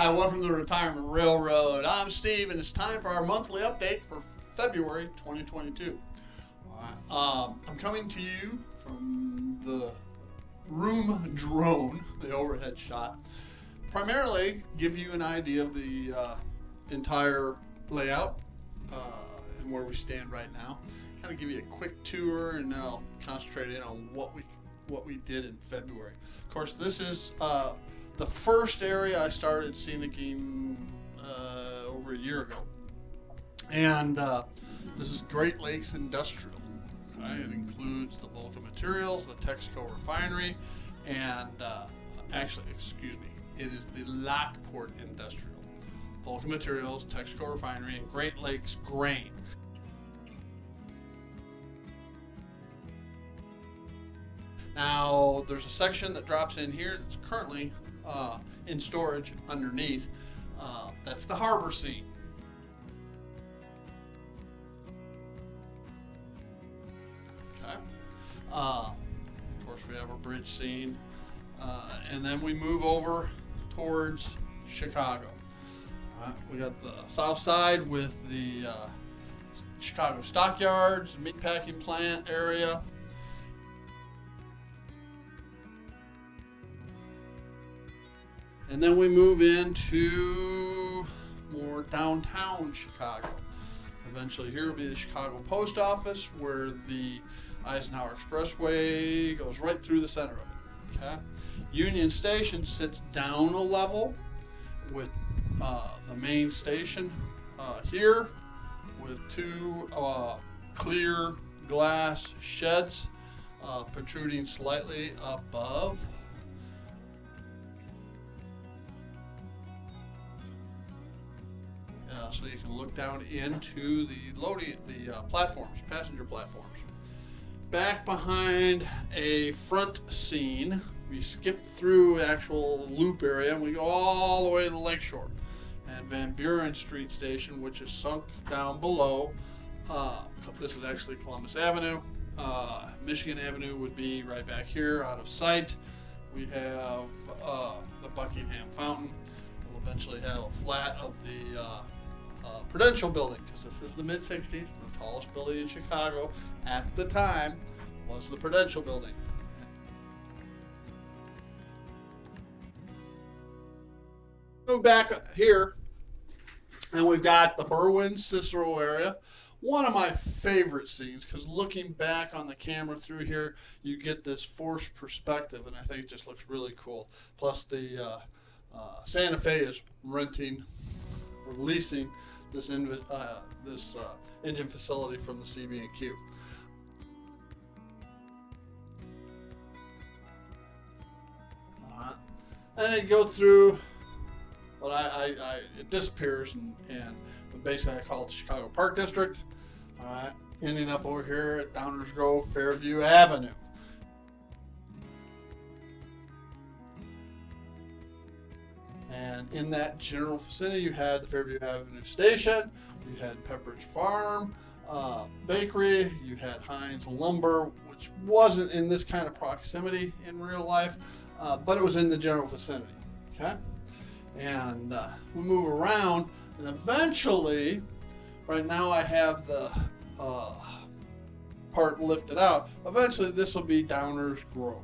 Hi, welcome to the Retirement Railroad. I'm Steve, and it's time for our monthly update for February 2022. I'm coming to you from the room drone, the overhead shot. Primarily, give you an idea of the entire layout and where we stand right now. Kind of give you a quick tour, and then I'll concentrate in on what we did in February. Of course, this is the first area I started scenicking over a year ago, and this is Great Lakes Industrial. Okay? It includes the Vulcan Materials, the Texaco Refinery, and it is the Lockport Industrial. Vulcan Materials, Texaco Refinery, and Great Lakes Grain. Now, there's a section that drops in here that's currently in storage underneath. That's the harbor scene. Okay. Of course, we have our bridge scene. And then we move over towards Chicago. We got the south side with the Chicago stockyards, meatpacking plant area. And then we move into more downtown Chicago. Eventually here will be the Chicago Post Office, where the Eisenhower Expressway goes right through the center of it. Okay? Union Station sits down a level with the main station here with two clear glass sheds protruding slightly above. So you can look down into the platforms, passenger platforms. Back behind a front scene, we skip through actual loop area and we go all the way to the lakeshore. And Van Buren Street Station, which is sunk down below. This is actually Columbus Avenue. Michigan Avenue would be right back here, out of sight. We have the Buckingham Fountain. We'll eventually have a flat of the Prudential Building, because this is the mid-60s. The tallest building in Chicago at the time was the Prudential Building. Move back here, and we've got the Berwyn-Cicero area. One of my favorite scenes, because looking back on the camera through here, you get this forced perspective, and I think it just looks really cool. Plus, the Santa Fe is leasing this engine facility from the CB&Q. And you go through, but it disappears, but basically I call it the Chicago Park District. All right, ending up over here at Downers Grove, Fairview Avenue. And in that general vicinity, you had the Fairview Avenue Station, you had Pepperidge Farm, Bakery, you had Heinz Lumber, which wasn't in this kind of proximity in real life, but it was in the general vicinity. Okay, and we move around, and eventually, right now I have the part lifted out. Eventually, this will be Downers Grove.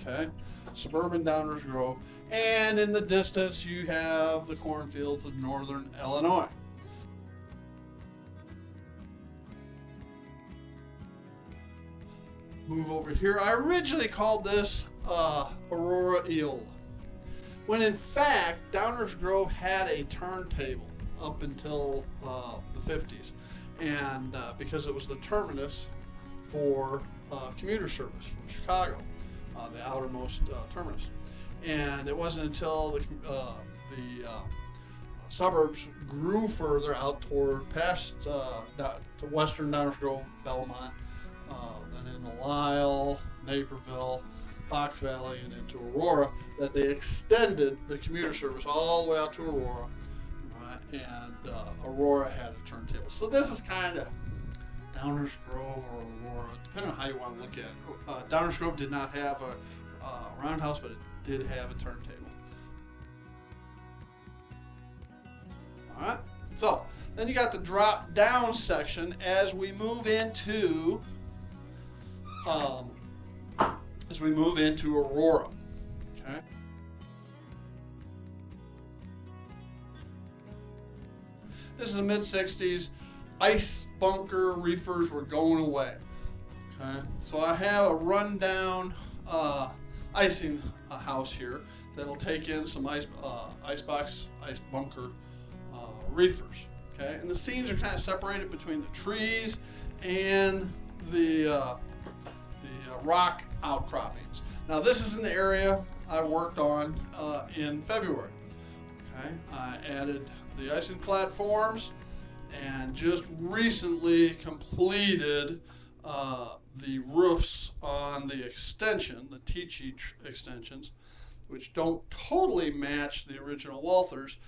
Okay, suburban Downers Grove. And in the distance, you have the cornfields of northern Illinois. Move over here. I originally called this Aurora Icing, when in fact, Downers Grove had a turntable up until the 50s. And because it was the terminus for commuter service from Chicago, the outermost terminus. And it wasn't until the suburbs grew further out toward past to western Downers Grove, Belmont, then into Lisle, Naperville, Fox Valley, and into Aurora, that they extended the commuter service all the way out to Aurora, and Aurora had a turntable. So this is kind of Downers Grove or Aurora, depending on how you want to look at it. Downers Grove did not have a roundhouse, but it did have a turntable. All right. So then you got the drop down section as we move into Aurora. Okay. This is the mid-60s. Ice bunker reefers were going away. Okay. So I have a rundown icing house here that'll take in some ice bunker reefers. Okay. And the scenes are kind of separated between the trees and the rock outcroppings. Now this is an area I worked on in February. Okay. I added the icing platforms and just recently completed the roofs on the extension, the Tichy extensions, which don't totally match the original Walthers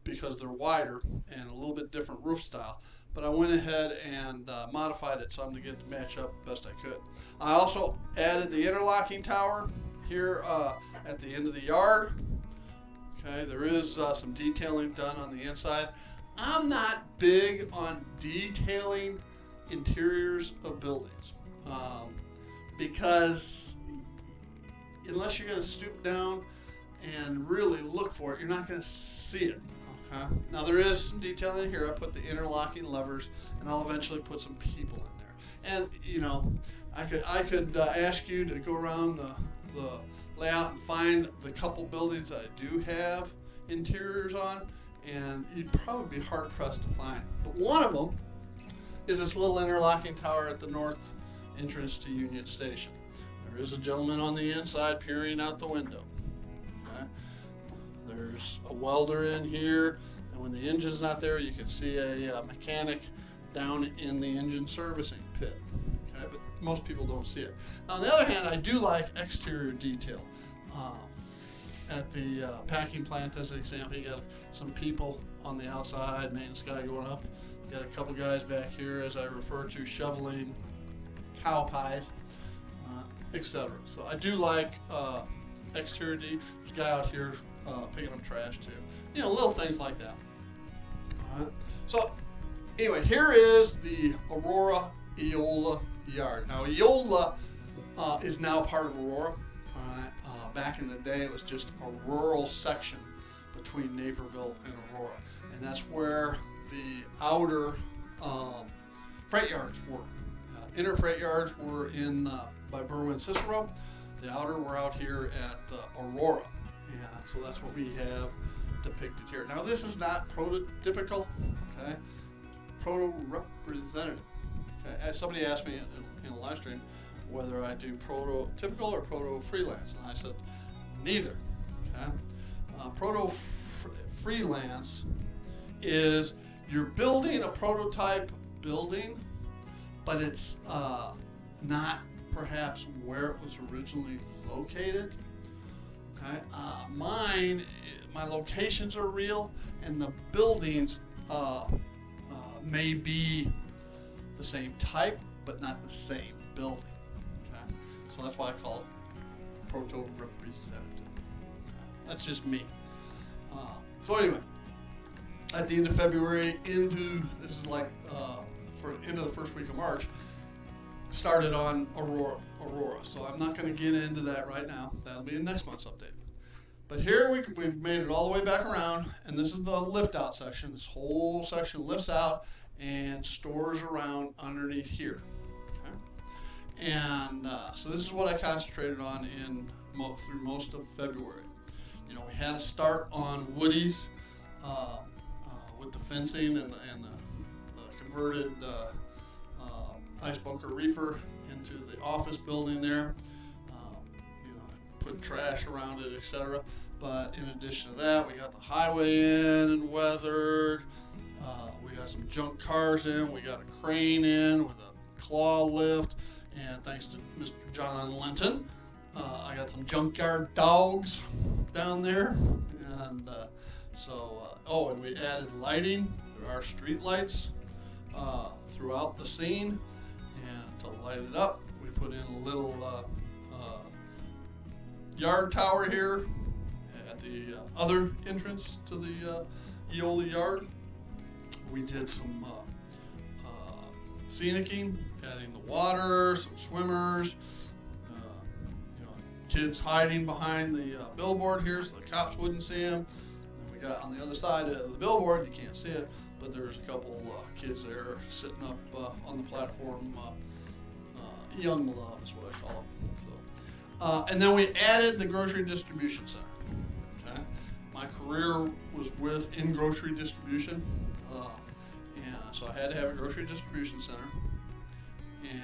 because they're wider and a little bit different roof style. But I went ahead and modified it some to get to match up best I could. I also added the interlocking tower here at the end of the yard. Okay, there is some detailing done on the inside. I'm not big on detailing interiors of buildings because unless you're going to stoop down and really look for it, you're not going to see it. Okay? Now there is some detailing here. I put the interlocking levers, and I'll eventually put some people in there. And you know, I could ask you to go around the layout and find the couple buildings that I do have interiors on, and you'd probably be hard pressed to find it. But one of them is this little interlocking tower at the north entrance to Union Station. There is a gentleman on the inside peering out the window. Okay? There's a welder in here, and when the engine's not there, you can see a mechanic down in the engine servicing pit. Okay? But most people don't see it. Now, on the other hand, I do like exterior detail. At the packing plant, as an example, you got some people on the outside, maintenance guy going up. You got a couple guys back here, as I refer to, shoveling cow pies, etc. So I do like exterior detail. There's a guy out here picking up trash too. You know, little things like that. All right. So anyway, here is the Aurora Eola yard. Now Eola is now part of Aurora. Back in the day, it was just a rural section between Naperville and Aurora, and that's where the outer freight yards were. Inner freight yards were in by Berwyn Cicero. The outer were out here at Aurora, and so that's what we have depicted here. Now, this is not prototypical, okay? Proto-representative. Okay? As somebody asked me in a live stream whether I do prototypical or proto-freelance, and I said neither. Okay? Proto-freelance is you're building a prototype building, but it's not perhaps where it was originally located. Okay? My locations are real, and the buildings may be the same type, but not the same building. Okay? So that's why I call it proto-representative. That's just me. So anyway, at the end of February this is like for into the first week of March, started on Aurora. So I'm not going to get into that right now. That'll be in next month's update. But here we've made it all the way back around, and this is the lift out section. This whole section lifts out and stores around underneath here. Okay? And so this is what I concentrated on through most of February. You know, we had to start on Woody's with the fencing and the converted ice bunker reefer into the office building there. You know, put trash around it, etc. But in addition to that, we got the highway in and weathered. We got some junk cars in. We got a crane in with a claw lift. And thanks to Mr. John Linton, I got some junkyard dogs down there. And and we added lighting. There are street lights throughout the scene. And to light it up, we put in a little yard tower here at the other entrance to the Eola yard. We did some scenicking, adding the water, some swimmers, kids hiding behind the billboard here so the cops wouldn't see them. And we got on the other side of the billboard, you can't see it, but there's a couple kids there sitting up on the platform. Young love is what I call it. So, and then we added the grocery distribution center. Okay? My career was in grocery distribution, and so I had to have a grocery distribution center. And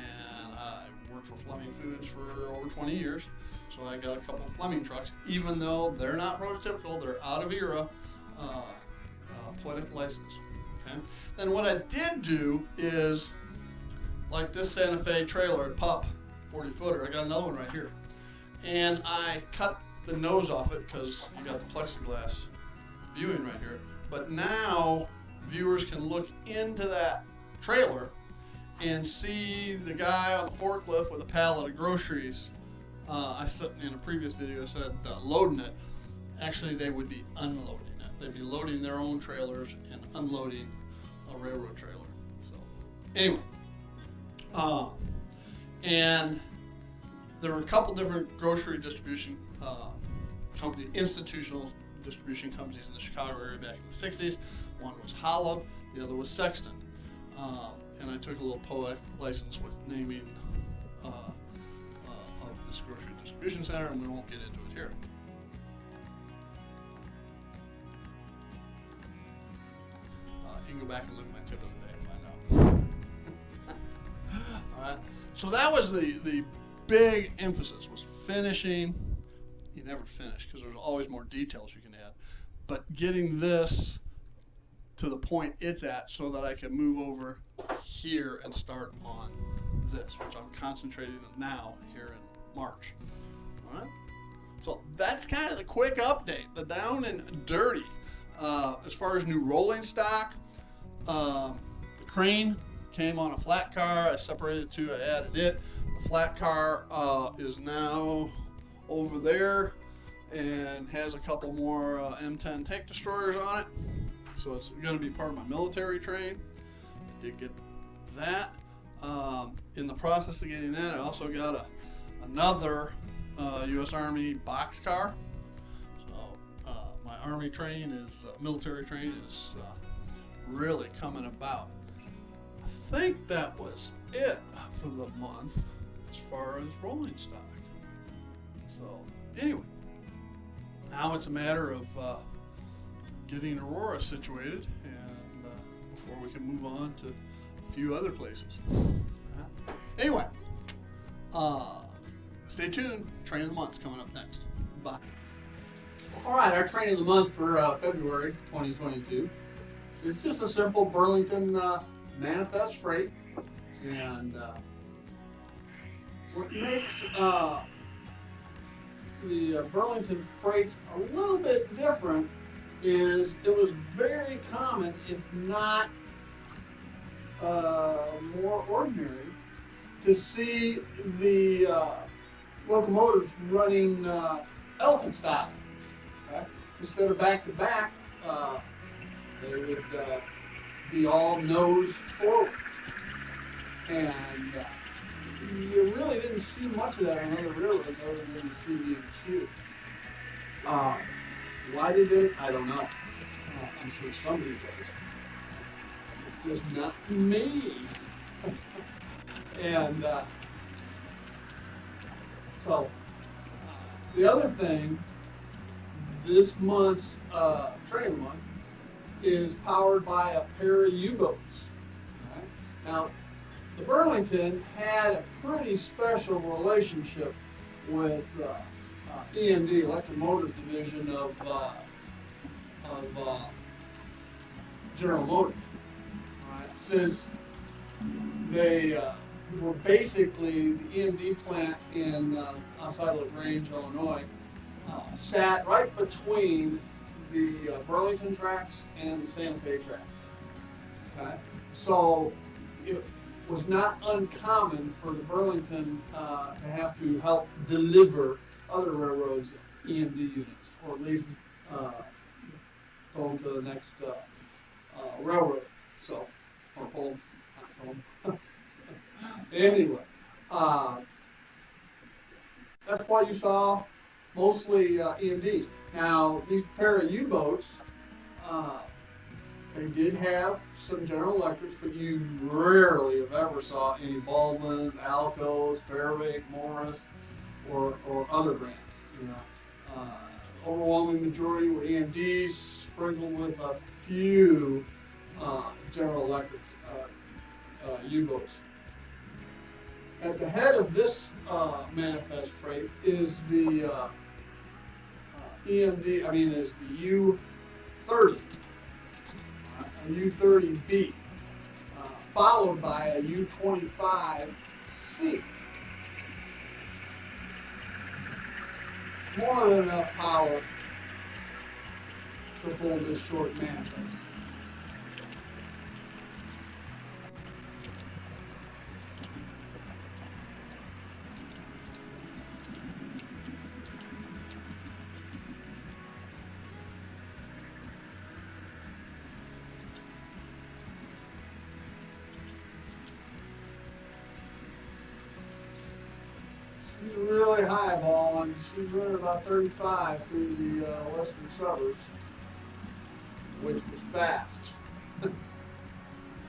I worked for Fleming Foods for over 20 years, so I got a couple of Fleming trucks. Even though they're not prototypical, they're out of era, poetic license. Okay? Then what I did do is, like this Santa Fe trailer at Pup, 40-footer, I got another one right here. And I cut the nose off it because you got the plexiglass viewing right here. But now viewers can look into that trailer and see the guy on the forklift with a pallet of groceries. I said in a previous video, I said loading it. Actually, they would be unloading it. They'd be loading their own trailers and unloading a railroad trailer. So, anyway. And there were a couple different grocery distribution companies, institutional distribution companies in the Chicago area back in the 60s. One was Hollop, the other was Sexton. And I took a little poetic license with naming of this grocery distribution center, and we won't get into it here. You can go back and look at my tip of the day and find out. All right. So that was the big emphasis, was finishing. You never finish because there's always more details you can add, but getting this to the point it's at so that I can move over here and start on this, which I'm concentrating on now here in March. All right. So that's kind of the quick update, the down and dirty. As far as new rolling stock, the crane came on a flat car. I separated the two, I added it. The flat car is now over there and has a couple more M10 tank destroyers on it. So it's going to be part of my military train. I did get that. In the process of getting that, I also got another U.S. Army box car. So my Army train is, military train is really coming about. I think that was it for the month as far as rolling stock. So anyway, now it's a matter of getting Aurora situated, and before we can move on to a few other places. Anyway, stay tuned. Train of the month's coming up next. Bye. All right, our train of the month for February 2022 is just a simple Burlington manifest freight, and what makes the Burlington freights a little bit different is it was very common, if not more ordinary, to see the locomotives running elephant style. Okay? Instead of back to back, they would be all nose forward. And you really didn't see much of that on other railroads other than the CB&Q. Why they did it, I don't know. I'm sure somebody does. It's just not me. And so, the other thing, this month's train of the month is powered by a pair of U-boats. Okay? Now, the Burlington had a pretty special relationship with EMD, Electric Motor Division of General Motors. Right? Since they were basically the EMD plant in outside of LaGrange, Illinois, sat right between the Burlington tracks and the Santa Fe tracks. Okay? So it was not uncommon for the Burlington to have to help deliver other railroads' EMD units, or at least tow them to the next railroad. So, or pull them, not tow them. Anyway, that's why you saw mostly EMDs. Now, these pair of U-boats, they did have some General Electrics, but you rarely, if ever, saw any Baldwins, Alcos, Fairbank, Morris, or other brands. You know, overwhelming majority were EMDs, sprinkled with a few General Electric U-boats. At the head of this manifest freight is the is the U-30, a U-30B, followed by a U-25C. More than enough power to pull this short manifest. She's really high ball, and she's running about 35 through the western suburbs, which was fast,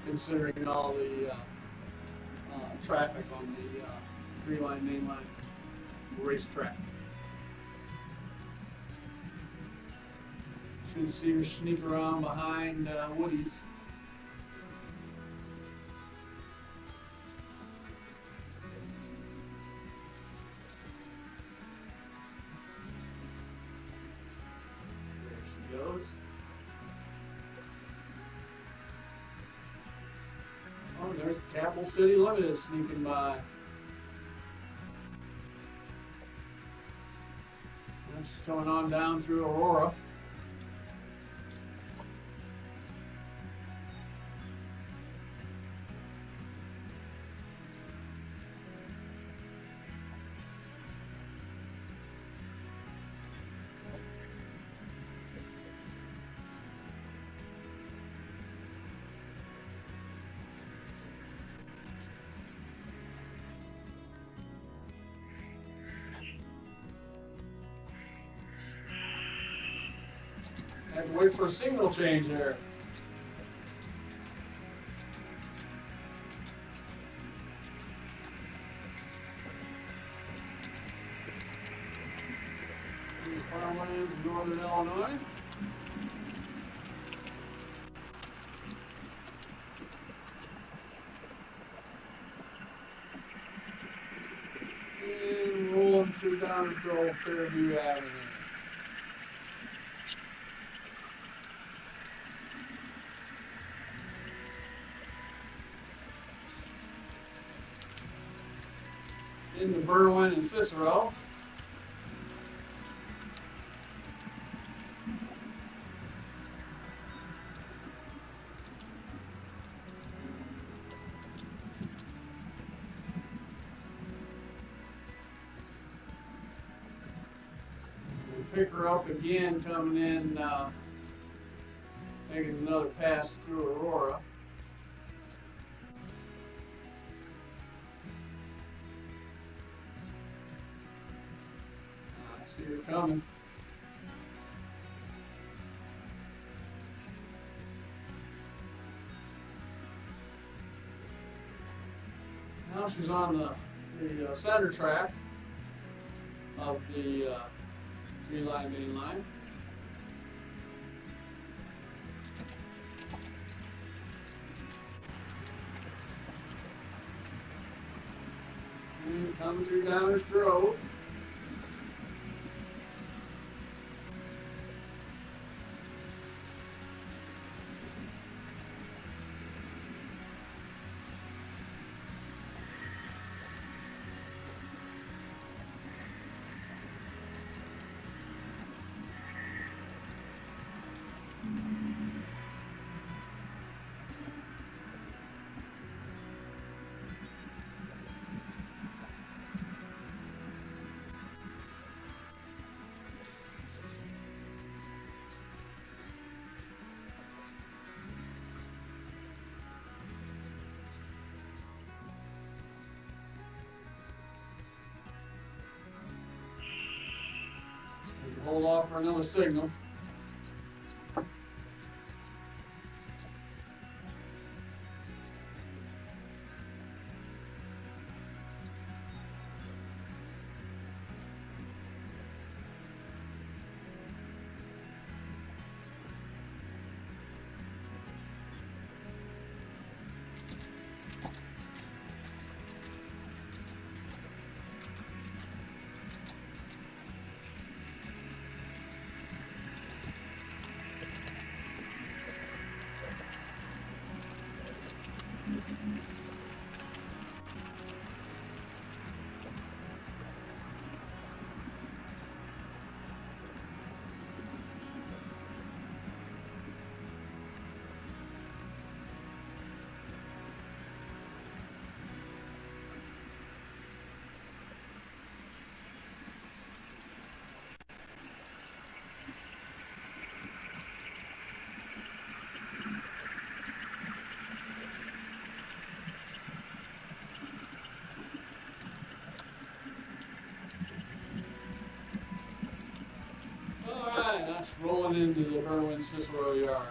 considering all the traffic on the three-line main line racetrack. You can see her sneak around behind Woody's. Goes. Oh, there's Capital City Limited sneaking by. That's coming on down through Aurora. Had to wait for a signal change there. Farmlands, northern Illinois. And rolling through Downers Grove, Fairview Avenue. Into Berwyn and Cicero. We'll pick her up again coming in, making another pass through Aurora. See her coming. Now she's on the center track of the three-line main line. And coming through Downers Grove. hold off for another signal. Alright, that's rolling into the Berwyn Cicero yard.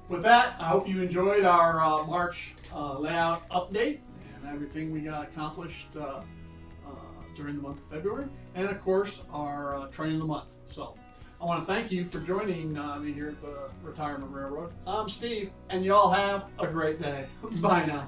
With that, I hope you enjoyed our March layout update and everything we got accomplished during the month of February, and of course our train of the month. So I want to thank you for joining me here at the Retirement Railroad. I'm Steve, and you all have a great day. Bye now.